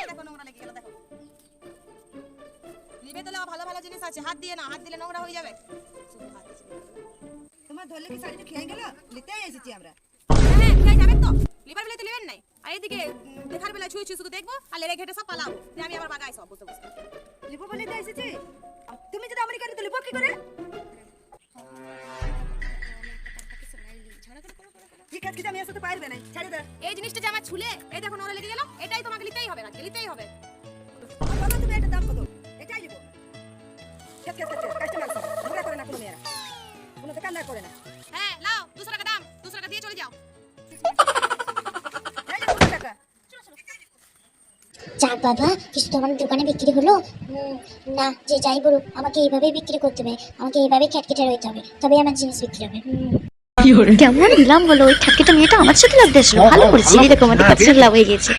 দেখো নোংরা লেগে গেল, দেখো। লিবে তো ভালো ভালো জিনিস আছে, হাত দিয়ে না, হাত দিলে নোংরা হয়ে যাবে। শুধু হাত দিয়ে। তোমার ধরলে কি শাড়িটা খেয়ে গেল? নিতেই এসেছি আমরা। হ্যাঁ, খেয়ে যাবেন তো। লিবার বেলায় তো লিবেন নাই। আর এইদিকে দেখার বেলায় ছুঁই ছুঁই শুধু দেখবো আর লেরে ঘেটে সব পালাবো। যে আমি আবার বাগাই সব বসে বসে। লিবো বলে তো এসেছি। তুমি যদি আমেরিকাতে তো লিবো কি করে? ঠিক আছে, আমি আসতে পারবে না। ছাড়ে দাও। এই জিনিসটা যে আমার ছুলে, এই দেখো নোংরা লেগে গেল, এটাই তোমাকে নিতেই হবে, রাখতে নিতেই হবে। বলো তুমি এটা দাম কত? এটাই লিবো। কেট কাস্টমার সব নোংরা করে না কোনো মেয়েরা। কোনো দোকানদার করে না। হ্যাঁ, লাও 200 টাকা দাম, 200 টাকা দিয়ে চলে যাও। এই যে 200 টাকা। যাক বাবা, কিছু তো আমার দোকানে বিক্রি হলো। না, যে যাই বলুক আমাকে এইভাবেই বিক্রি করতে হবে, আমাকে এইভাবেই খ্যাটকেটে রইতে হবে, তবে আমার জিনিস বিক্রি হবে। কেমন দিলাম বলো, ওই খ্যাটকেটে মেয়েটা আমার সাথে লাভ দিয়েছিল, ভালো করেছি, দেখো আমাদের কাছে লাভ হয়ে গেছে।